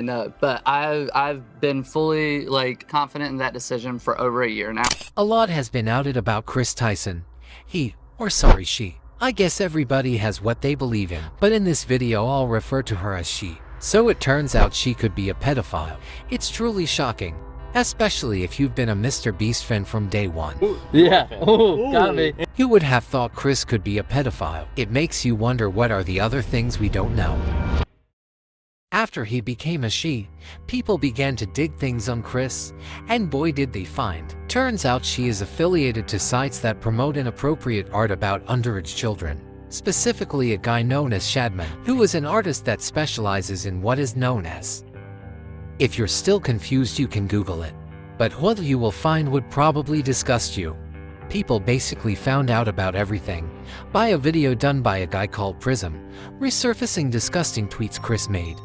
No, but I've been fully confident in that decision for over a year now. A lot has been outed about Kris Tyson. She. I guess everybody has what they believe in, but in this video I'll refer to her as she. So it turns out she could be a pedophile. It's truly shocking, especially if you've been a MrBeast fan from day one. Yeah, got me. You would have thought Kris could be a pedophile. It makes you wonder what are the other things we don't know. After he became a she, people began to dig things on Kris, and boy did they find. Turns out she is affiliated to sites that promote inappropriate art about underage children. Specifically a guy known as Shadman, who is an artist that specializes in what is known as. If you're still confused you can Google it. But what you will find would probably disgust you. People basically found out about everything by a video done by a guy called Prism, resurfacing disgusting tweets Kris made,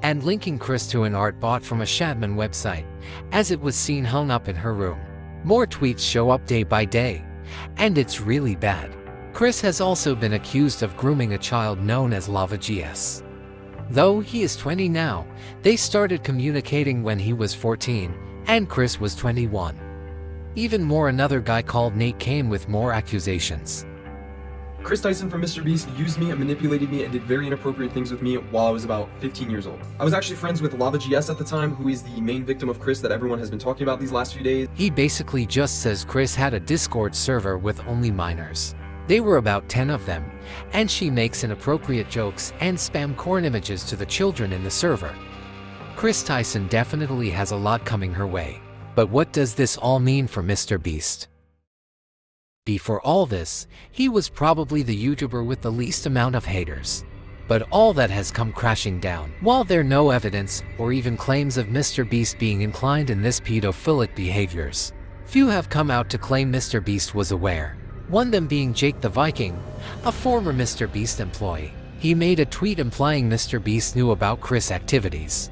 and linking Kris to an art bought from a Shadman website, as it was seen hung up in her room. More tweets show up day by day, and it's really bad. Kris has also been accused of grooming a child known as LavaGS. Though he is 20 now, they started communicating when he was 14, and Kris was 21. Even more, another guy called Nate came with more accusations. Kris Tyson from MrBeast used me and manipulated me and did very inappropriate things with me while I was about 15 years old. I was actually friends with LavaGS at the time, who is the main victim of Kris that everyone has been talking about these last few days. He basically just says Kris had a Discord server with only minors. They were about 10 of them, and she makes inappropriate jokes and spam corn images to the children in the server. Kris Tyson definitely has a lot coming her way. But what does this all mean for MrBeast? Before all this, he was probably the YouTuber with the least amount of haters. But all that has come crashing down. While there are no evidence or even claims of MrBeast being inclined in this pedophilic behaviors, few have come out to claim MrBeast was aware. One of them being Jake the Viking, a former MrBeast employee. He made a tweet implying MrBeast knew about Kris' activities.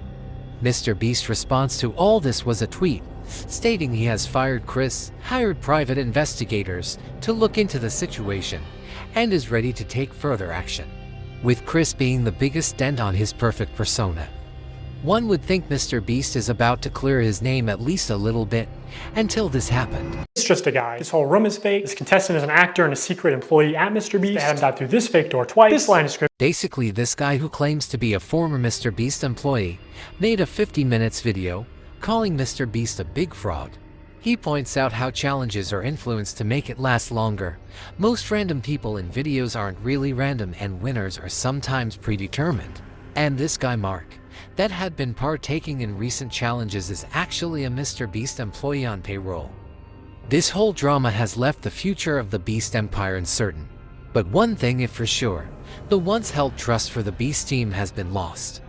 MrBeast's response to all this was a tweet stating he has fired Kris, hired private investigators to look into the situation, and is ready to take further action. With Kris being the biggest dent on his perfect persona, one would think MrBeast is about to clear his name at least a little bit, until this happened. It's just a guy. This whole room is fake. This contestant is an actor and a secret employee at MrBeast. They had him dive through this fake door twice. This line of script. Basically, this guy who claims to be a former MrBeast employee made a 50 minutes video calling MrBeast a big fraud. He points out how challenges are influenced to make it last longer. Most random people in videos aren't really random and winners are sometimes predetermined. And this guy Mark, that had been partaking in recent challenges, is actually a MrBeast employee on payroll. This whole drama has left the future of the Beast Empire uncertain. But one thing is for sure, the once held trust for the Beast team has been lost.